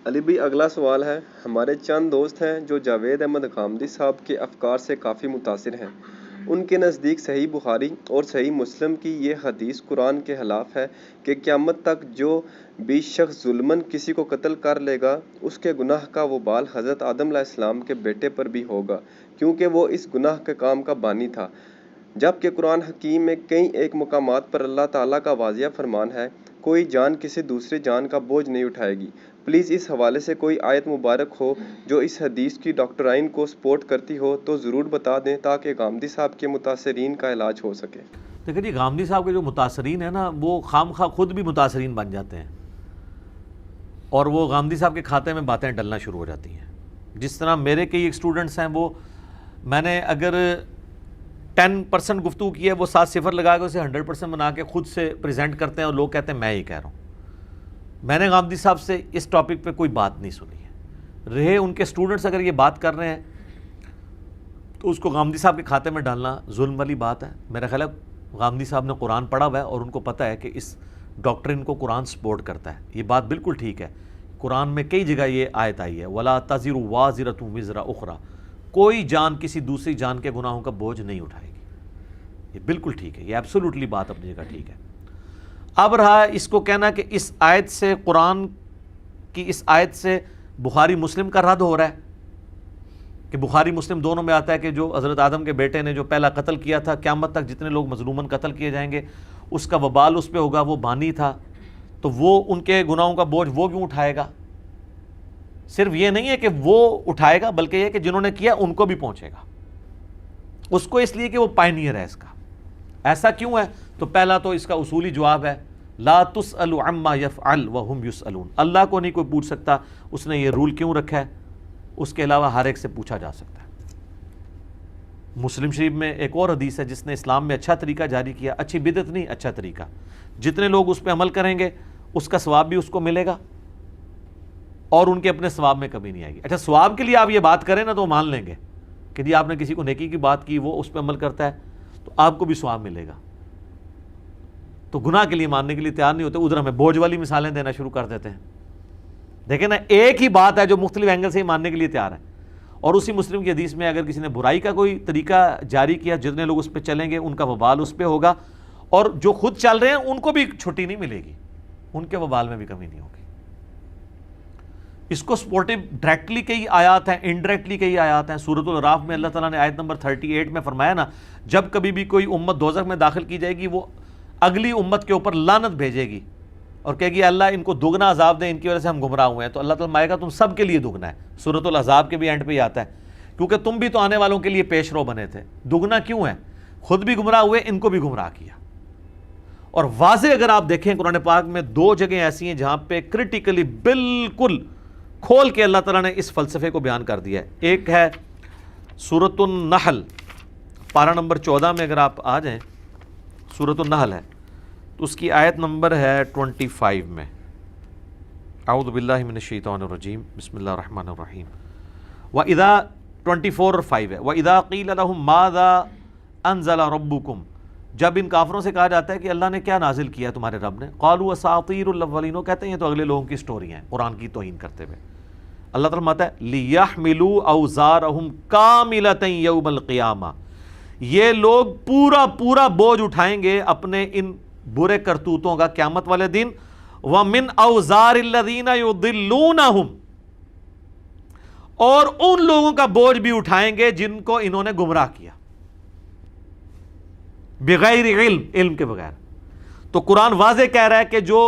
علی بھائی اگلا سوال ہے، ہمارے چند دوست ہیں جو جاوید احمد غامدی صاحب کے افکار سے کافی متاثر ہیں۔ ان کے نزدیک صحیح بخاری اور صحیح مسلم کی یہ حدیث قرآن کے خلاف ہے کہ قیامت تک جو بھی شخص ظلماً کسی کو قتل کر لے گا اس کے گناہ کا وبال حضرت آدم علیہ السلام کے بیٹے پر بھی ہوگا، کیونکہ وہ اس گناہ کے کام کا بانی تھا۔ جبکہ قرآن حکیم میں کئی ایک مقامات پر اللہ تعالیٰ کا واضح فرمان ہے، کوئی جان کسی دوسری جان کا بوجھ نہیں اٹھائے گی۔ پلیز اس حوالے سے کوئی آیت مبارک ہو جو اس حدیث کی ڈاکٹرائن کو سپورٹ کرتی ہو تو ضرور بتا دیں تاکہ غامدی صاحب کے متاثرین کا علاج ہو سکے۔ دیکھیں جی، غامدی صاحب کے جو متاثرین ہیں نا، وہ خام خواہ خود بھی متاثرین بن جاتے ہیں اور وہ غامدی صاحب کے کھاتے میں باتیں ڈلنا شروع ہو جاتی ہیں۔ جس طرح میرے کئی ایک اسٹوڈنٹس ہیں، وہ میں نے اگر 10% گفتگو کی ہے، وہ 7 صفر لگا کے اسے 100% بنا کے خود سے پریزنٹ کرتے ہیں اور لوگ کہتے ہیں میں ہی کہہ رہا ہوں۔ میں نے غامدی صاحب سے اس ٹاپک پہ کوئی بات نہیں سنی ہے۔ رہے ان کے اسٹوڈنٹس اگر یہ بات کر رہے ہیں تو اس کو غامدی صاحب کے کھاتے میں ڈالنا ظلم والی بات ہے۔ میرا خیال ہے غامدی صاحب نے قرآن پڑھا ہوا ہے اور ان کو پتہ ہے کہ اس ڈاکٹرن کو قرآن سپورٹ کرتا ہے۔ یہ بات بالکل ٹھیک ہے، قرآن میں کئی جگہ یہ آیت آئی ہے، وَلَا تَزِرُ وَازِرَةٌ وِزْرَ أُخْرَى، کوئی جان کسی دوسری جان کے گناہوں کا بوجھ نہیں اٹھائے گی۔ یہ بالکل ٹھیک ہے، یہ ایبسولوٹلی بات اپنی جگہ ٹھیک ہے۔ اب رہا اس کو کہنا کہ اس آیت سے، قرآن کی اس آیت سے بخاری مسلم کا رد ہو رہا ہے کہ بخاری مسلم دونوں میں آتا ہے کہ جو حضرت آدم کے بیٹے نے جو پہلا قتل کیا تھا، قیامت تک جتنے لوگ مظلوماً قتل کیے جائیں گے اس کا وبال اس پہ ہوگا، وہ بانی تھا تو وہ ان کے گناہوں کا بوجھ وہ کیوں اٹھائے گا؟ صرف یہ نہیں ہے کہ وہ اٹھائے گا بلکہ یہ کہ جنہوں نے کیا ان کو بھی پہنچے گا، اس کو اس لیے کہ وہ پائنیئر ہے اس کا۔ ایسا کیوں ہے؟ تو پہلا تو اس کا اصولی جواب ہے، لا تسأل عما یفعل وهم یسألون، اللہ کو نہیں کوئی پوچھ سکتا اس نے یہ رول کیوں رکھا ہے، اس کے علاوہ ہر ایک سے پوچھا جا سکتا ہے۔ مسلم شریف میں ایک اور حدیث ہے جس نے اسلام میں اچھا طریقہ جاری کیا، اچھی بدعت نہیں، اچھا طریقہ، جتنے لوگ اس پہ عمل کریں گے اس کا ثواب بھی اس کو ملے گا اور ان کے اپنے ثواب میں کمی نہیں آئے گی۔ اچھا، ثواب کے لیے آپ یہ بات کریں نا تو مان لیں گے کہ جی آپ نے کسی کو نیکی کی بات کی، وہ اس پہ عمل کرتا ہے تو آپ کو بھی ثواب ملے گا، تو گناہ کے لیے ماننے کے لیے تیار نہیں ہوتے، ادھر ہمیں بوجھ والی مثالیں دینا شروع کر دیتے ہیں۔ دیکھیں نا، ایک ہی بات ہے جو مختلف اینگل سے ہی ماننے کے لیے تیار ہے، اور اسی مسلم کی حدیث میں اگر کسی نے برائی کا کوئی طریقہ جاری کیا، جتنے لوگ اس پہ چلیں گے ان کا وبال اس پہ ہوگا، اور جو خود چل رہے ہیں ان کو بھی چھٹی نہیں ملے گی، ان کے وبال میں بھی کمی نہیں ہوگی۔ اس کو سپورٹو ڈائریکٹلی کئی آیات ہیں، انڈائریکٹلی کئی آیات ہیں۔ سورۃ الاعراف میں اللہ تعالیٰ نے آیت نمبر 38 میں فرمایا نا، جب کبھی بھی کوئی امت دوزخ میں داخل کی جائے گی وہ اگلی امت کے اوپر لعنت بھیجے گی اور کہے گی اللہ ان کو دگنا عذاب دیں، ان کی وجہ سے ہم گمراہ ہوئے ہیں، تو اللہ تعالیٰ مائے گا تم سب کے لیے دگنا ہے۔ سورۃ الاحزاب کے بھی اینڈ پہ ہی آتا ہے، کیونکہ تم بھی تو آنے والوں کے لیے پیش رو بنے تھے، دگنا کیوں ہے؟ خود بھی گمراہ ہوئے، ان کو بھی گمراہ کیا۔ اور واضح اگر آپ دیکھیں قرآن پاک میں 2 جگہیں ایسی ہیں جہاں پہ کرٹیکلی بالکل کھول کے اللہ تعالیٰ نے اس فلسفے کو بیان کر دیا ہے۔ ایک ہے سورۃ النحل، پارہ نمبر 14 میں اگر آپ آ جائیں، سورۃ النحل ہے تو اس کی آیت نمبر ہے 25 میں، اعوذ باللہ من الشیطان الرجیم، بسم اللہ الرحمن الرحیم۔ وَإِذَا 24 اور 5 ہے، وَإِذَا قِيلَ لَهُم مَاذَا أَنزَلَ رَبُّكُمْ، جب ان کافروں سے کہا جاتا ہے کہ اللہ نے کیا نازل کیا تمہارے رب نے، قالوا اساطیر الاولین، وہ کہتے ہیں یہ تو اگلے لوگوں کی سٹوری ہیں، قرآن کی توہین کرتے ہوئے۔ اللہ تعالیٰ فرماتا ہے لیحملوا اوزارہم کاملۃ یوم القیامہ، یہ لوگ پورا بوجھ اٹھائیں گے اپنے ان برے کرتوتوں کا قیامت والے دن، ومن اوزار الذین یضلونہم، اور ان لوگوں کا بوجھ بھی اٹھائیں گے جن کو انہوں نے گمراہ کیا بغیر علم کے بغیر۔ تو قرآن واضح کہہ رہا ہے کہ جو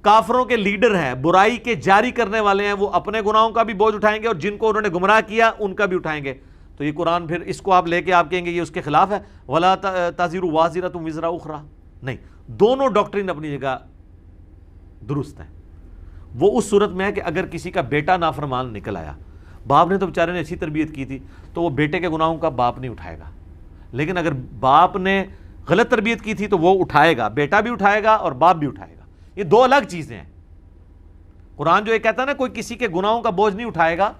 کافروں کے لیڈر ہیں، برائی کے جاری کرنے والے ہیں، وہ اپنے گناہوں کا بھی بوجھ اٹھائیں گے اور جن کو انہوں نے گمراہ کیا ان کا بھی اٹھائیں گے۔ تو یہ قرآن پھر اس کو آپ لے کے آپ کہیں گے یہ اس کے خلاف ہے، وَلَا تَزِرُ وَازِرَةٌ وِزْرَ أُخْرَى، نہیں، دونوں ڈاکٹرین اپنی جگہ درست ہیں۔ وہ اس صورت میں ہے کہ اگر کسی کا بیٹا نافرمان نکل آیا، باپ نے تو بیچارے نے اچھی تربیت کی تھی تو وہ بیٹے کے گناہوں کا باپ نہیں اٹھائے گا، لیکن اگر باپ نے غلط تربیت کی تھی تو وہ اٹھائے گا، بیٹا بھی اٹھائے گا اور باپ بھی اٹھائے گا۔ یہ 2 الگ چیزیں ہیں۔ قرآن جو یہ کہتا ہے نا کوئی کسی کے گناہوں کا بوجھ نہیں اٹھائے گا،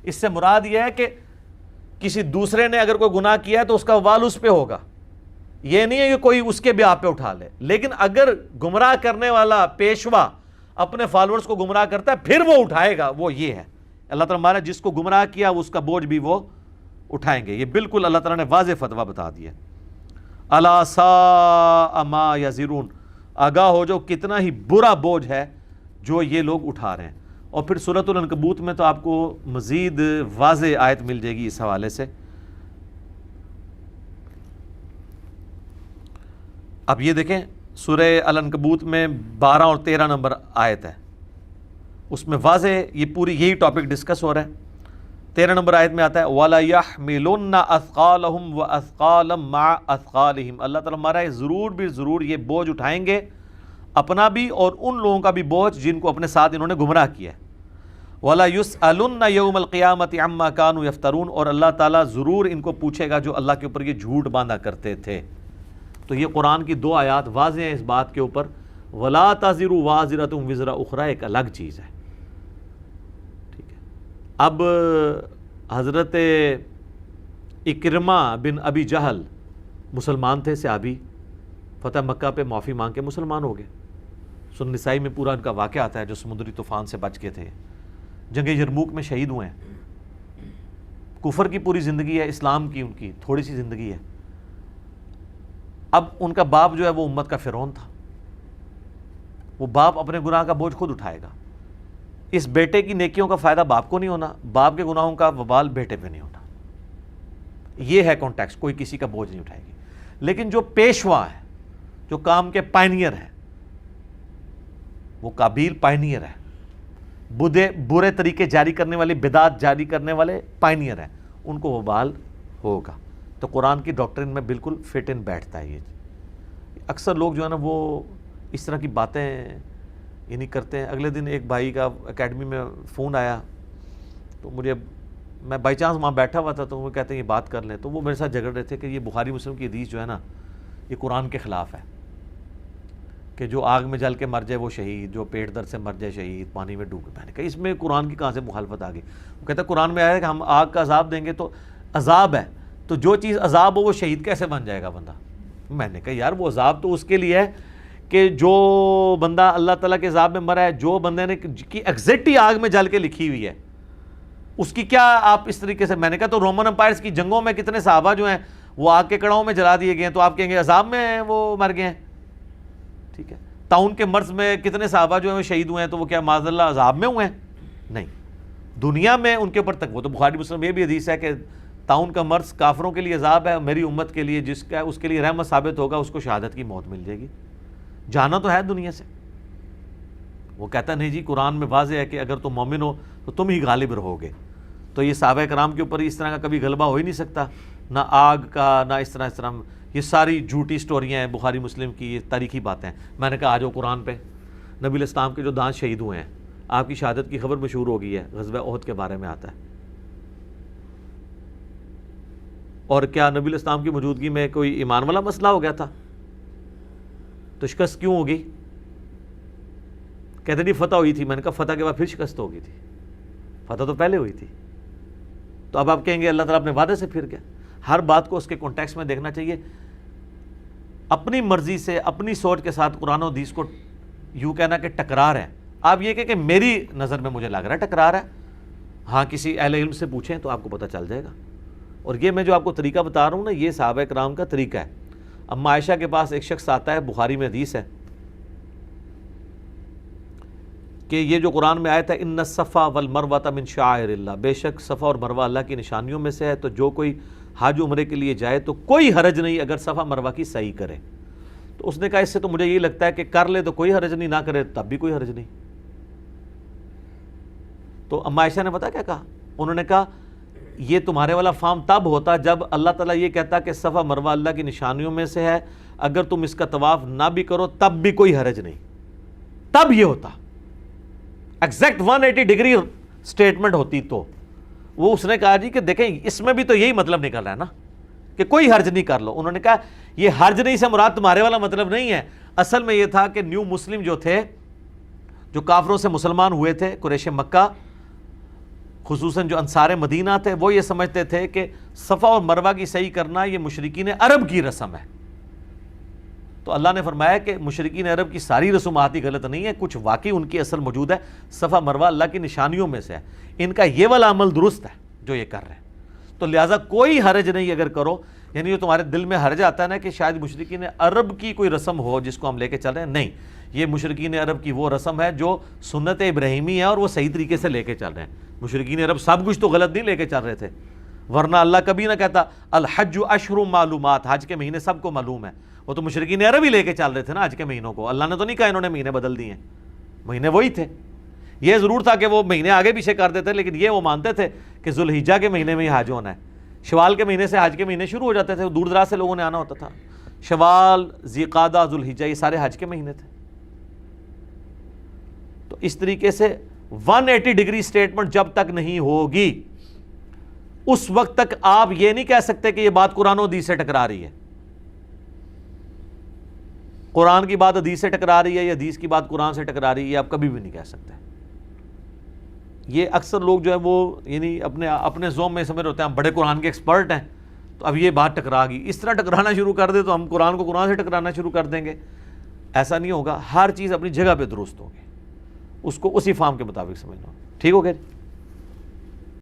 اس سے مراد یہ ہے کہ کسی دوسرے نے اگر کوئی گناہ کیا ہے تو اس کا وبال اس پہ ہوگا، یہ نہیں ہے کہ کوئی اس کے بھی آپ پہ اٹھا لے۔ لیکن اگر گمراہ کرنے والا پیشوا اپنے فالورز کو گمراہ کرتا ہے پھر وہ اٹھائے گا، وہ یہ ہے اللہ تعالیٰ ہمارا جس کو گمراہ کیا اس کا بوجھ بھی وہ اٹھائیں گے. یہ بالکل اللہ تعالیٰ نے واضح فتویٰ بتا دیا. الا ساء ما یزرون، آگاہ ہو جو کتنا ہی برا بوجھ ہے جو یہ لوگ اٹھا رہے ہیں. اور پھر سورۃ العنکبوت میں تو آپ کو مزید واضح آیت مل جائے گی اس حوالے سے. اب یہ دیکھیں سورہ العنکبوت میں 12 اور 13 نمبر آیت ہے، اس میں واضح یہ پوری یہی ٹاپک ڈسکس ہو رہا ہے. 13 نمبر آیت میں آتا ہے وَلَيَحْمِلُنَّ أَثْقَالَهُمْ وَأَثْقَالًا مَعَ أَثْقَالِهِمْ، اللہ تعالیٰ ہمارا ہے ضرور بھی ضرور یہ بوجھ اٹھائیں گے، اپنا بھی اور ان لوگوں کا بھی بوجھ جن کو اپنے ساتھ انہوں نے گمراہ کیا ہے. وَلَا يُسْأَلُنَّ يَوْمَ الْقِيَامَةِ عَمَّا كَانُوا يَفْتَرُونَ، اور اللہ تعالیٰ ضرور ان کو پوچھے گا جو اللہ کے اوپر یہ جھوٹ باندھا کرتے تھے. تو یہ قرآن کی 2 آیات واضح ہیں اس بات کے اوپر. وَلَا تَزِرُ وَازِرَةٌ وِزْرَ أُخْرَىٰ ایک الگ چیز ہے. ٹھیک ہے، اب حضرت اکرمہ بن ابی جہل مسلمان تھے، صحابی، فتح مکہ پہ معافی مانگ کے مسلمان ہو گئے. سنن نسائی میں پورا ان کا واقعہ آتا ہے جو سمندری طوفان سے بچ کے تھے، جنگ یرموک میں شہید ہوئے ہیں. کفر کی پوری زندگی ہے، اسلام کی ان کی تھوڑی سی زندگی ہے. اب ان کا باپ جو ہے وہ امت کا فرعون تھا، وہ باپ اپنے گناہ کا بوجھ خود اٹھائے گا. اس بیٹے کی نیکیوں کا فائدہ باپ کو نہیں ہونا، باپ کے گناہوں کا وبال بیٹے پہ نہیں ہونا. یہ ہے کانٹیکسٹ، کوئی کسی کا بوجھ نہیں اٹھائے گی. لیکن جو پیشوا ہے، جو کام کے پائنیئر ہے، وہ قابیل پائنیئر ہے، برے طریقے جاری کرنے والے، بدعت جاری کرنے والے پائنیئر ہیں، ان کو وبال ہوگا. تو قرآن کی ڈاکٹرن میں بالکل فٹ ان بیٹھتا ہے یہ. اکثر لوگ جو ہے نا وہ اس طرح کی باتیں یعنی کرتے ہیں. اگلے دن ایک بھائی کا اکیڈمی میں فون آیا، تو میں بائی چانس وہاں بیٹھا ہوا تھا، تو وہ کہتے ہیں یہ بات کر لیں. تو وہ میرے ساتھ جھگڑ رہے تھے کہ یہ بخاری مسلم کی حدیث جو ہے نا یہ قرآن کے خلاف ہے، کہ جو آگ میں جل کے مر جائے وہ شہید، جو پیٹ درد سے مر جائے شہید، پانی میں ڈوب کے. میں نے کہا اس میں قرآن کی کہاں سے مخالفت آ گئی؟ وہ کہتا ہے قرآن میں آیا ہے کہ ہم آگ کا عذاب دیں گے تو عذاب ہے، تو جو چیز عذاب ہو وہ شہید کیسے بن جائے گا بندہ؟ میں نے کہا یار وہ عذاب تو اس کے لیے ہے کہ جو بندہ اللہ تعالیٰ کے عذاب میں مرا ہے، جو بندے نے کی ایگزیکٹ ہی آگ میں جل کے لکھی ہوئی ہے، اس کی کیا آپ اس طریقے سے. میں نے کہا تو رومن امپائرز کی جنگوں میں کتنے صحابہ جو ہیں وہ آگ کے کڑاؤں میں جلا دیے گئے ہیں، تو آپ کہیں گے عذاب میں وہ مر گئے ہیں. ٹھیک ہے، طاعون کے مرض میں کتنے صحابہ جو ہیں وہ شہید ہوئے ہیں، تو وہ کیا معاذ اللہ عذاب میں ہوئے ہیں؟ نہیں، دنیا میں ان کے اوپر تک. وہ تو بخاری مسلم یہ بھی حدیث ہے کہ طاعون کا مرض کافروں کے لیے عذاب ہے، میری امت کے لیے جس کا اس کے لیے رحمت ثابت ہوگا اس کو شہادت کی موت مل جائے گی. جانا تو ہے دنیا سے. وہ کہتا نہیں جی قرآن میں واضح ہے کہ اگر تم مومن ہو تو تم ہی غالب رہو گے. تو یہ صحابہ کرام کے اوپر اس طرح کا کبھی غلبہ ہو ہی نہیں سکتا، نہ آگ کا نہ اس طرح. یہ ساری جھوٹی سٹوریاں ہیں بخاری مسلم کی، یہ تاریخی باتیں. میں نے کہا آ جاؤ قرآن پہ. نبی علیہ السلام کے جو دانت شہید ہوئے ہیں، آپ کی شہادت کی خبر مشہور ہو گئی ہے، غزوہ احد کے بارے میں آتا ہے. اور کیا نبی علیہ السلام کی موجودگی میں کوئی ایمان والا مسئلہ ہو گیا تھا؟ تو شکست کیوں ہوگی؟ کہتے نہیں فتح ہوئی تھی. میں نے کہا فتح کے بعد پھر شکست ہو گئی تھی، فتح تو پہلے ہوئی تھی. تو اب آپ کہیں گے اللہ تعالیٰ اپنے وعدے سے پھر گیا. ہر بات کو اس کے کانٹیکسٹ میں دیکھنا چاہیے. اپنی مرضی سے اپنی سوچ کے ساتھ قرآن و حدیث کو یوں کہنا کہ ٹکرار ہے. آپ یہ کہ میری نظر میں مجھے لگ رہا ہے ٹکرار ہے. ہاں کسی اہل علم سے پوچھیں تو آپ کو پتہ چل جائے گا. اور یہ میں جو آپ کو طریقہ بتا رہا ہوں نا، یہ صحابہ کرام کا طریقہ ہے. اما عائشہ کے پاس ایک شخص آتا ہے، بخاری میں حدیث ہے کہ یہ جو قرآن میں آیا تھا ان الصفا والمروہ من شعائر اللہ، بے شک صفا اور مروہ اللہ کی نشانیوں میں سے ہے، تو جو کوئی حج عمرے کے لیے جائے تو کوئی حرج نہیں اگر صفا مروہ کی صحیح کرے. تو اس نے کہا اس سے تو مجھے یہی لگتا ہے کہ کر لے تو کوئی حرج نہیں، نہ کرے تب بھی کوئی حرج نہیں. تو اما عائشہ نے پتا کیا کہا؟ انہوں نے کہا یہ تمہارے والا فام تب ہوتا جب اللہ تعالیٰ یہ کہتا کہ صفا مروہ اللہ کی نشانیوں میں سے ہے، اگر تم اس کا طواف نہ بھی کرو تب بھی کوئی حرج نہیں. تب یہ ہوتا ایگزیکٹ 180 ڈگری سٹیٹمنٹ ہوتی. تو وہ اس نے کہا جی کہ دیکھیں اس میں بھی تو یہی مطلب نکل رہا ہے نا کہ کوئی حرج نہیں کر لو. انہوں نے کہا یہ حرج نہیں سے مراد تمہارے والا مطلب نہیں ہے. اصل میں یہ تھا کہ نیو مسلم جو تھے، جو کافروں سے مسلمان ہوئے تھے، قریش مکہ، خصوصاً جو انصار مدینہ تھے، وہ یہ سمجھتے تھے کہ صفا اور مروہ کی صحیح کرنا یہ مشرکین عرب کی رسم ہے. تو اللہ نے فرمایا کہ مشرکین عرب کی ساری رسومات ہی غلط نہیں ہے، کچھ واقعی ان کی اصل موجود ہے. صفا مروہ اللہ کی نشانیوں میں سے ہے، ان کا یہ والا عمل درست ہے جو یہ کر رہے ہیں. تو لہٰذا کوئی حرج نہیں اگر کرو. یعنی جو تمہارے دل میں حرج آتا ہے نا کہ شاید مشرکین عرب کی کوئی رسم ہو جس کو ہم لے کے چل رہے ہیں، نہیں، یہ مشرکین عرب کی وہ رسم ہے جو سنت ابراہیمی ہے اور وہ صحیح طریقے سے لے کے چل رہے ہیں. مشرکین عرب سب کچھ تو غلط نہیں لے کے چل رہے تھے، ورنہ اللہ کبھی نہ کہتا الحج اشہر معلومات، حج کے مہینے سب کو معلوم ہے. وہ تو مشرکین عرب ہی لے کے چل رہے تھے نا حج کے مہینوں کو. اللہ نے تو نہیں کہا انہوں نے مہینے بدل دیے ہیں، مہینے وہی تھے. یہ ضرور تھا کہ وہ مہینے آگے پیچھے کر دیتے، لیکن یہ وہ مانتے تھے کہ ذوالحجہ کے مہینے میں ہی حج ہونا ہے. شوال کے مہینے سے حج کے مہینے شروع ہو جاتے تھے، دور دراز سے لوگوں نے آنا ہوتا تھا. شوال، ذوالقعدہ، ذوالحجہ، یہ سارے حج کے مہینے تھے. تو اس طریقے سے 180 ڈگری سٹیٹمنٹ جب تک نہیں ہوگی اس وقت تک آپ یہ نہیں کہہ سکتے کہ یہ بات قرآن و حدیث سے ٹکرا رہی ہے. قرآن کی بات حدیث سے ٹکرا رہی ہے یا حدیث کی بات قرآن سے ٹکرا رہی ہے، آپ کبھی بھی نہیں کہہ سکتے. یہ اکثر لوگ جو ہے وہ یعنی اپنے ذوق میں سمجھ ہوتے ہیں ہم بڑے قرآن کے ایکسپرٹ ہیں، تو اب یہ بات ٹکرا گئی، اس طرح ٹکرانا شروع کر دے تو ہم قرآن کو قرآن سے ٹکرانا شروع کر دیں گے. ایسا نہیں ہوگا. ہر چیز اپنی جگہ پہ درست ہوگی، اس کو اسی فارم کے مطابق سمجھنا. ٹھیک ہو گیا؟